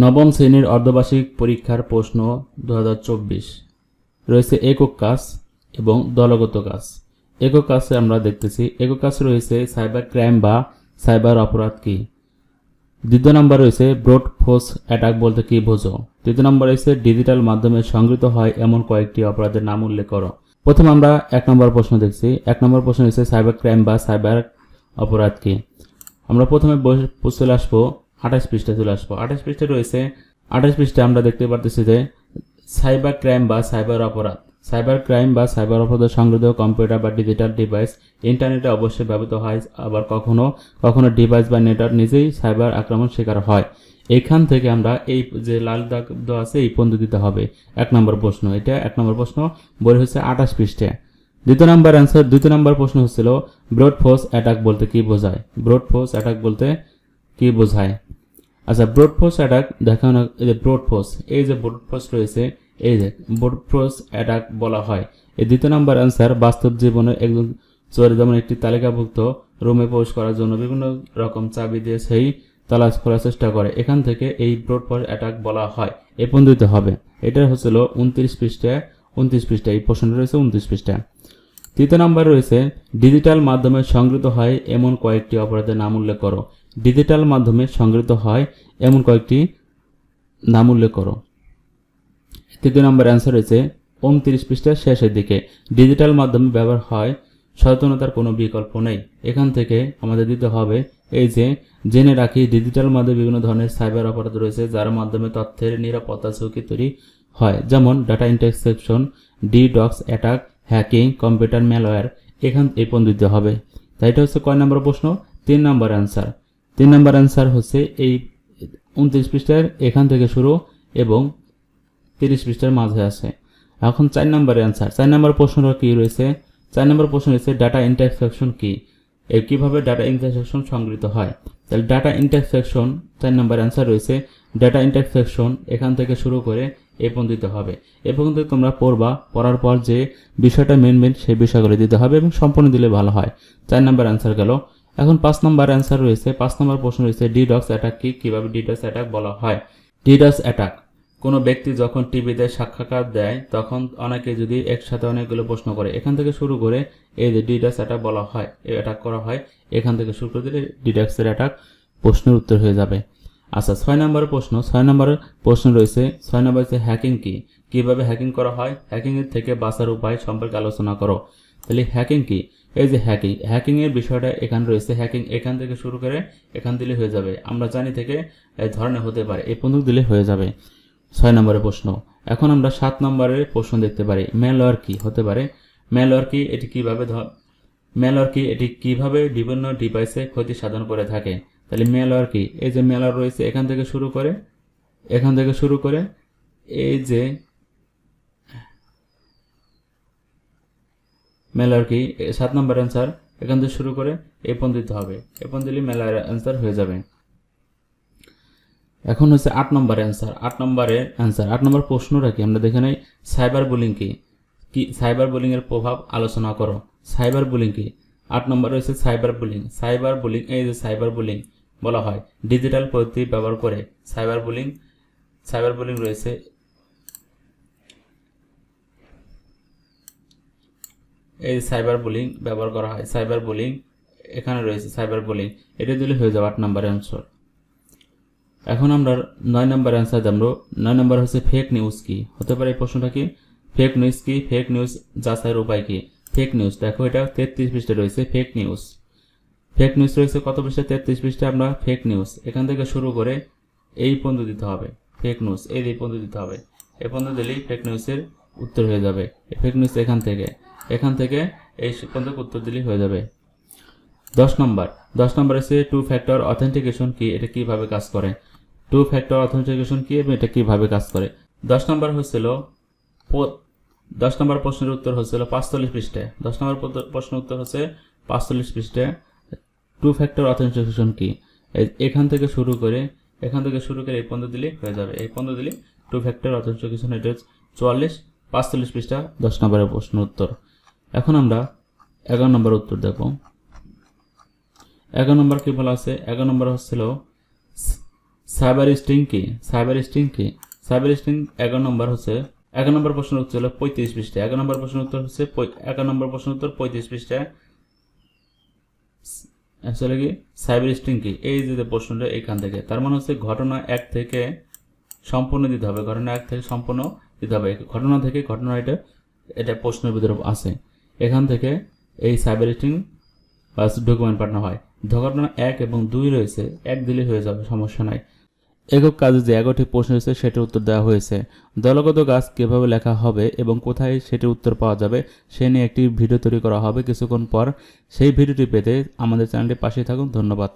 নবম শ্রেণীর অর্ধবার্ষিক পরীক্ষার প্রশ্ন 2024 রয়েছে একক কাজ এবং দলগত কাজ। একক কাজে আমরা দেখতেছি একক কাজ রয়েছে সাইবার ক্রাইম বা সাইবার অপরাধ কি। দ্বিতীয় নম্বর রয়েছে ব্রুট ফোর্স অ্যাটাক বলতে কি বোঝো। তৃতীয় নম্বর রয়েছে ডিজিটাল মাধ্যমে সংগৃহীত হয় এমন কয়েকটি অপরাধের নাম উল্লেখ করো। প্রথমে আমরা এক নম্বর প্রশ্ন দেখছি। এক নম্বর প্রশ্ন রয়েছে সাইবার ক্রাইম বা সাইবার অপরাধ কি। আমরা প্রথমে চলে আসবো 28 পৃষ্ঠায় চলে আসবো। 28 পৃষ্ঠায় রয়েছে 28 পৃষ্ঠায় আমরা দেখতে পারতেছি যে সাইবার ক্রাইম বা সাইবার অপরাধ। সাইবার ক্রাইম বা সাইবার অপরাধ সংগৃহীত কম্পিউটার বা ডিজিটাল ডিভাইস ইন্টারনেটে অবশ্যই ব্যবহৃত হয়, আবার কখনো কখনো ডিভাইস বা নেটওয়ার্ক নিজেই সাইবার আক্রমণ শিকার হয়। এখান থেকে আমরা এই যে লাল দাগ দেওয়া আছে এই পদ্ধতি দিতে হবে। এক নম্বর প্রশ্ন, এটা এক নম্বর প্রশ্ন, বই হচ্ছে 28 পৃষ্ঠায়। দ্বিতীয় নম্বর অ্যান্সার, দ্বিতীয় নম্বর প্রশ্ন হচ্ছিল ব্রুট ফোর্স অ্যাটাক বলতে কি বোঝায়। ব্রুট ফোর্স অ্যাটাক বলতে কি বোঝায়। আচ্ছা, ব্রুট ফোর্স অ্যাটাক দেখানো, এই যে ব্রুট ফোর্স, এই যে ব্রুট ফোর্স রয়েছে, এই যে ব্রুট ফোর্স অ্যাটাক বলা হয়। এই দ্বিতীয় নম্বর অ্যান্সার বাস্তব জীবনে একজন চোর যেমন একটি তালিকাভুক্ত রুমে প্রবেশ করার জন্য বিভিন্ন রকম চাবি দিয়ে সেই তালা খোলার চেষ্টা করে, এখান থেকে এই ব্রুট ফোর্স অ্যাটাক বলা হয়। এ পদ্ধতি হবে। এটা হচ্ছিল 29 পৃষ্ঠায়, 29 পৃষ্ঠায় এই প্রশ্নটা রয়েছে 29 পৃষ্ঠায়। তৃতীয় নম্বর রয়েছে ডিজিটাল মাধ্যমে সংগৃহীত হয় এমন কয়েকটি অপরাধের নাম উল্লেখ করো। ডিজিটাল মাধ্যমে সংগৃহীত হয় এমন কয়েকটি নাম উল্লেখ করো। তৃতীয় নম্বর অ্যান্সার রয়েছে 29 পৃষ্ঠার শেষের দিকে। ডিজিটাল মাধ্যমে ব্যবহার হয়, সচেতনতার কোনো বিকল্প নেই। এখান থেকে আমাদের দিতে হবে এই যে জেনে রাখি ডিজিটাল মাধ্যমে বিভিন্ন ধরনের সাইবার অপরাধ রয়েছে যার মাধ্যমে তথ্যের নিরাপত্তা ঝুঁকি তৈরি হয়, যেমন data interception, DDoS attack, hacking, computer malware. এখান এই পদ্ধতি দিতে হবে। তাই এটা হচ্ছে কয় নম্বর প্রশ্ন, 3 নম্বর অ্যান্সার। 3 নম্বর অ্যান্সার হচ্ছে এই 29 পৃষ্ঠার এখান থেকে শুরু এবং 30 পৃষ্ঠার মাঝে আছে। এখন 4 নম্বর অ্যান্সার। 4 নম্বর প্রশ্নটা কি রয়েছে। 4 নম্বর প্রশ্ন রয়েছে ডাটা ইন্টারসেকশন কি। এর কিভাবে ডাটা ইন্টারসেকশন সংগৃহীত হয়। তাহলে ডাটা ইন্টারসেকশন 4 নম্বর অ্যান্সার রয়েছে ডাটা ইন্টারসেকশন এখান থেকে শুরু করে এই পর্যন্ত দিতে হবে। এ পর্যন্ত তোমরা পড়বা, পড়ার পর যে বিষয়টা মেন সেই বিষয়গুলো দিতে হবে এবং সম্পূর্ণ দিলে ভালো হয়। 4 নম্বর অ্যান্সার গেল। এখন 5 নম্বর অ্যান্সার রয়েছে। 5 নম্বর প্রশ্ন রয়েছে ডিডক্স অ্যাটাক কি, কিভাবে ডিডক্স অ্যাটাক বলা হয়। ডিডক্স অ্যাটাক কোনো ব্যক্তি যখন টিভিতে সাক্ষাৎকার দেয় তখন অনেকে যদি একসাথে অনেকগুলো প্রশ্ন করে, এখান থেকে শুরু করে এই যে ডিডক্স অ্যাটাক বলা হয়, অ্যাটাক করা হয়, এখান থেকে শুরু করে দিলে ডিডক্সের অ্যাটাক প্রশ্নের উত্তর হয়ে যাবে। আচ্ছা, 6 নম্বরের প্রশ্ন। 6 নম্বরের প্রশ্ন রয়েছে 6 নম্বর হচ্ছে হ্যাকিং কি, কিভাবে হ্যাকিং করা হয়, হ্যাকিং এর থেকে বাঁচার উপায় সম্পর্কে আলোচনা করো। তাহলে হ্যাকিং কি, এই যে হ্যাকিং এর বিষয়টা এখানে রয়েছে। হ্যাকিং এখান থেকে শুরু করে এখান দিলে হয়ে যাবে। আমরা জানি থেকে এই ধরনের হতে পারে, এই পর্যন্ত দিলে হয়ে যাবে 6 নম্বরের প্রশ্ন। এখন আমরা 7 নম্বরের প্রশ্ন দেখতে পারি ম্যালওয়্যার কি হতে পারে। ম্যালওয়্যার কি, এটি কিভাবে ম্যালওয়্যার কি, এটি কিভাবে বিভিন্ন ডিভাইসে ক্ষতি সাধন করে থাকে। তাহলে ম্যালওয়্যার কি, এই যে ম্যালওয়্যার রয়েছে এখান থেকে শুরু করে এই যে ম্যালওয়্যার কি 7 নম্বর অ্যান্সার এখান থেকে শুরু করে এই পর্যন্ত দিতে হবে। এই পর্যন্ত দিলে ম্যালওয়্যার অ্যান্সার হয়ে যাবে। এখন হচ্ছে 8 নম্বর অ্যান্সার। 8 নম্বরের অ্যান্সার, 8 নম্বর প্রশ্নটা কি আমরা দেখে নেই। সাইবার বুলিং কি, সাইবার বুলিং এর প্রভাব আলোচনা করো। সাইবার বুলিং কি, 8 নম্বর রয়েছে সাইবার বুলিং। সাইবার বুলিং, এই যে সাইবার বুলিং বলা হয় ডিজিটাল পদ্ধতি ব্যবহার করে। সাইবার বুলিং রয়েছে, এই সাইবার বুলিং ব্যবহার করা হয়। সাইবার বুলিং এখানে রয়েছে, সাইবার বুলিং এটা দিলে হয়ে যাবে 8 নম্বর অ্যান্সার। এখন আমরা 9 নম্বর অ্যান্সার জানবো। 9 নম্বর হচ্ছে ফেক নিউজ কি হতে পারে। এই প্রশ্নটা কি, ফেক নিউজ কি, ফেক নিউজ যাচাইয়ের উপায় কি। ফেক নিউজ দেখো এটা 33 পৃষ্ঠা রয়েছে। ফেক নিউজ রয়েছে কত পৃষ্ঠা, 33 পৃষ্ঠা। আমরা ফেক নিউজ এখান থেকে শুরু করে এই পর্যন্ত দিতে হবে। ফেক নিউজ এই পর্যন্ত দিতে হবে। এই পর্যন্ত দিলেই ফেক নিউজের উত্তর হয়ে যাবে। ফেক নিউজ এখান থেকে এই পর্যন্ত উত্তর দিলেই হয়ে যাবে। 10 নম্বর হচ্ছে টু ফ্যাক্টর অথেন্টিকেশন কি, এটা কিভাবে কাজ করে। টু ফ্যাক্টর অথেন্টিকেশন কি এবং এটা কিভাবে কাজ করে। 10 নম্বর হচ্ছিল 10 নম্বর প্রশ্নের উত্তর হচ্ছিল 45 পৃষ্ঠায়। 10 নম্বর প্রশ্নের উত্তর হচ্ছে 45 পৃষ্ঠায়। টু ফ্যাক্টর অথেন্টিকেশন কি, এখান থেকে শুরু করে এই পর্যন্ত দিলে হয়ে যাবে। এই পর্যন্ত দিলে টু ফ্যাক্টর অথেন্টিকেশন, এটা 45 পৃষ্ঠা 10 নম্বরের প্রশ্ন উত্তর। এখন আমরা 11 নম্বর উত্তর দেখব। 11 নম্বর কি বলা আছে। 11 নম্বর হচ্ছিল সাইবার স্টিং কি? সাইবার স্টিং কি? সাইবার স্টিং 11 নম্বর হচ্ছে 11 নম্বর প্রশ্নের উত্তর হলো 35 পৃষ্ঠা। 11 নম্বর প্রশ্নের উত্তর হচ্ছে 11 নম্বর প্রশ্নের উত্তর 35 পৃষ্ঠায়। আসলে কি সাইবার স্টিং কি? এই যে প্রশ্নটা এখান থেকে, তার মানে হচ্ছে ঘটনা 1 থেকে সম্পূর্ণ দিতে হবে, ঘটনা 1 থেকে সম্পূর্ণ দিতে হবে। ঘটনা থেকে ঘটনা এটা প্রশ্নের ভিতরে আছে। এখান থেকে এই সাইবার স্টিং বা ডকুমেন্ট পাঠানো হয়। ঘটনা 1 এবং 2 রয়েছে, 1 দিলে হয়ে যাবে, সমস্যা নাই। একক কাজে যে 11টি প্রশ্ন রয়েছে সেটির উত্তর দেওয়া হয়েছে। দলগত কাজ কিভাবে লেখা হবে এবং কোথায় সেটির উত্তর পাওয়া যাবে সে নিয়ে একটি ভিডিও তৈরি করা হবে কিছুক্ষণ পর। সেই ভিডিওটি পেতে আমাদের চ্যানেলটির পাশেই থাকুন। ধন্যবাদ।